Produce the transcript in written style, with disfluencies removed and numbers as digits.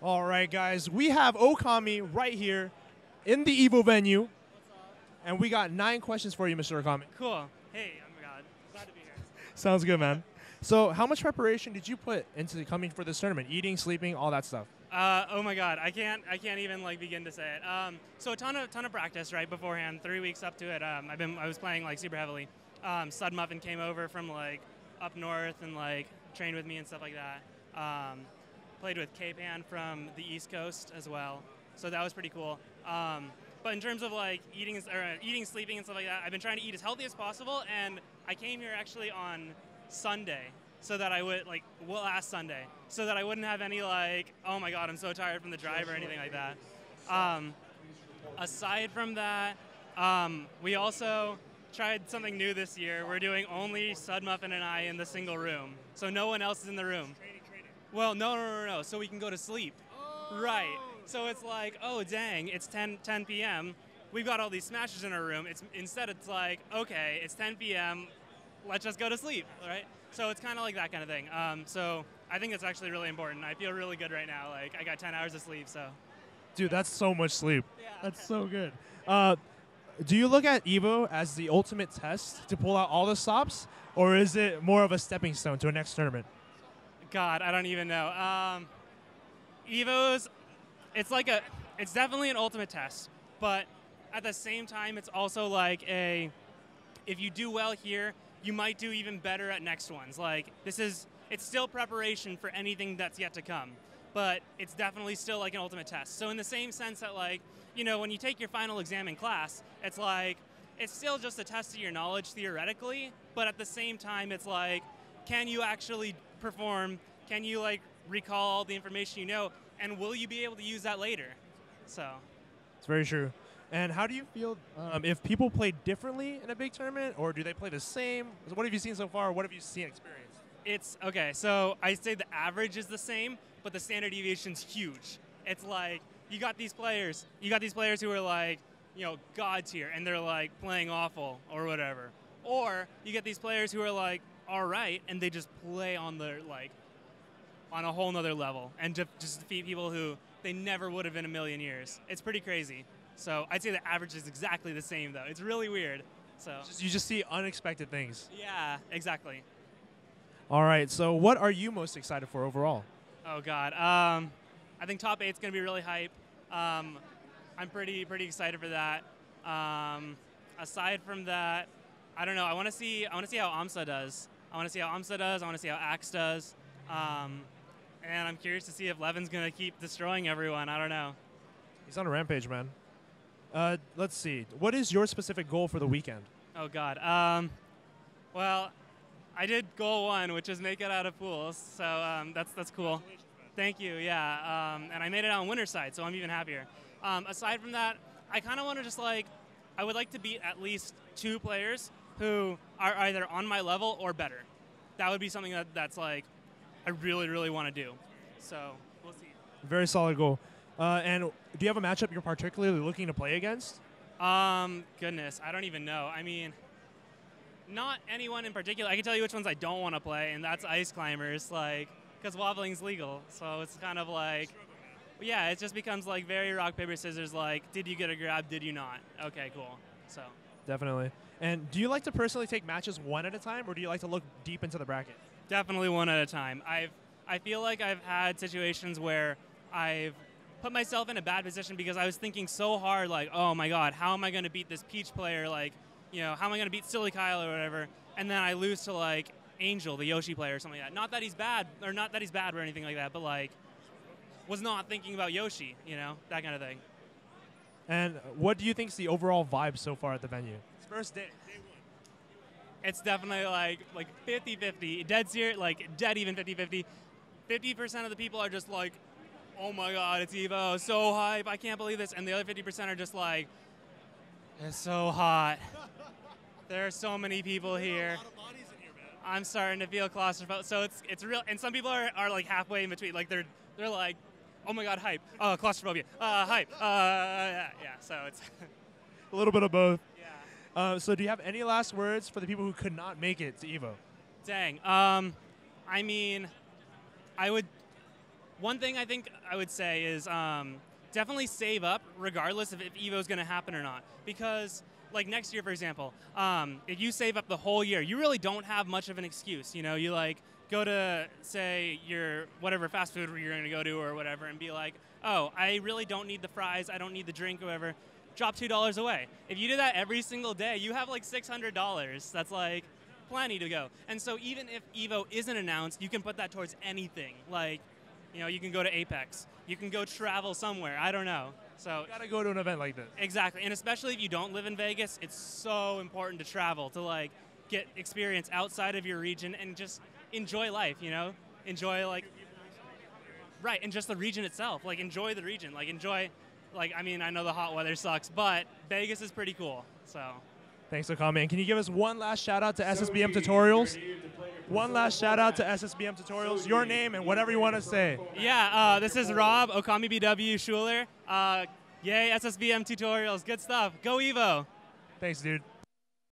All right, guys, we have Okami right here in the Evo venue, and we got 9 questions for you, Mr. Okami. Cool. Hey, oh my God. Glad to be here. Sounds good, man. So, how much preparation did you put into coming for this tournament? Eating, sleeping, all that stuff. Oh my God, I can't even like begin to say it. So a ton of practice right beforehand. 3 weeks up to it. I was playing like super heavily. Sud Muffin came over from like up north and like trained with me and stuff like that. Played with K-Pan from the East Coast as well, so that was pretty cool. But in terms of like eating, sleeping, and stuff like that, I've been trying to eat as healthy as possible. And I came here actually on Sunday, so that I would last Sunday, so that I wouldn't have any like, oh my God, I'm so tired from the drive or anything like that. Aside from that, we also tried something new this year. We're doing only Sud Muffin and I in the single room, so no one else is in the room. Training. Well, no, so we can go to sleep. Oh. Right. So it's like, oh dang, it's 10 p.m. We've got all these smashers in our room. Instead it's like, okay, it's 10 p.m. Let's just go to sleep, right? So it's kind of like that kind of thing. So I think it's actually really important. I feel really good right now. Like I got 10 hours of sleep, so. Dude, that's so much sleep. Yeah. That's so good. Do you look at Evo as the ultimate test to pull out all the stops, or is it more of a stepping stone to a next tournament? God, I don't even know. Evo's, it's definitely an ultimate test, but at the same time, it's also like if you do well here, you might do even better at next ones. Like it's still preparation for anything that's yet to come, but it's definitely still like an ultimate test. So in the same sense that like, you know, when you take your final exam in class, it's like, it's still just a test of your knowledge theoretically, but at the same time, it's like, can you actually perform? Can you like recall all the information you know? And will you be able to use that later? So. It's very true. And how do you feel if people play differently in a big tournament, or do they play the same? What have you seen so far? What have you seen experienced? It's okay. So I say the average is the same, but the standard deviation's huge. It's like you got these players who are like, you know, god tier, and they're like playing awful or whatever. Or you get these players who are like, all right, and they just play on the like on a whole nother level and just defeat people who they never would have in a million years. It's pretty crazy. So I'd say the average is exactly the same, though. It's really weird. So you just see unexpected things. Yeah, exactly. All right. So what are you most excited for overall? Oh God, I think top 8's gonna be really hype. I'm pretty excited for that. Aside from that, I don't know. I want to see how AMSA does. I want to see how Axe does. And I'm curious to see if Levin's gonna keep destroying everyone. I don't know. He's on a rampage, man. Let's see. What is your specific goal for the weekend? Oh God. Well, I did goal 1, which is make it out of pools. So that's cool. Thank you. Yeah. And I made it on winner side, so I'm even happier. Aside from that, I kind of want to just like, I would like to beat at least 2 players who are either on my level or better. That would be something that's like, I really want to do. So we'll see. Very solid goal. And do you have a matchup you're particularly looking to play against? Goodness, I don't even know. I mean, not anyone in particular. I can tell you which ones I don't want to play, and that's ice climbers, like, because wobbling's legal. So it's kind of like, yeah, it just becomes like very rock, paper, scissors, like, did you get a grab, did you not? Okay, cool. So. Definitely. And do you like to personally take matches one at a time, or do you like to look deep into the bracket? Definitely one at a time. I feel like I've had situations where I've put myself in a bad position because I was thinking so hard, like, oh my God, how am I going to beat this Peach player? Like, you know, how am I going to beat Silly Kyle or whatever? And then I lose to like Angel, the Yoshi player, or something like that. Not that he's bad or anything like that, but like, was not thinking about Yoshi, you know, that kind of thing. And what do you think is the overall vibe so far at the venue? It's first day. It's definitely like 50-50. Dead even 50-50. 50% of the people are just like, oh my God, it's Evo, so hype, I can't believe this. And the other 50% are just like, it's so hot. There are so many people here. I'm starting to feel claustrophobic. So it's real, and some people are like halfway in between. Like they're like, oh my God, hype. Claustrophobia. Hype. Yeah. So it's a little bit of both. Yeah. So do you have any last words for the people who could not make it to Evo? Dang. I mean, I would One thing I think I would say is definitely save up regardless of if EVO's going to happen or not. Because like next year, for example, if you save up the whole year, you really don't have much of an excuse. You know, you like go to, say, your whatever fast food you're going to go to or whatever and be like, oh, I really don't need the fries, I don't need the drink or whatever. Drop $2 away. If you do that every single day, you have like $600. That's like plenty to go. And so even if EVO isn't announced, you can put that towards anything. Like, you know, you can go to Apex. You can go travel somewhere. I don't know. So You gotta go to an event like this. exactly, and especially if you don't live in Vegas, it's so important to travel, to like get experience outside of your region and just enjoy life, you know? Enjoy like, right, and just the region itself. Like enjoy the region, like enjoy, like, I mean, I know the hot weather sucks, but Vegas is pretty cool, so. Thanks, Okami. And can you give us one last shout out to SSBM Tutorials? One last shout out to SSBM Tutorials, your name and whatever you want to say. Yeah, this is Rob, OkamiBW Schuler. Yay, SSBM Tutorials, good stuff. Go Evo. Thanks, dude.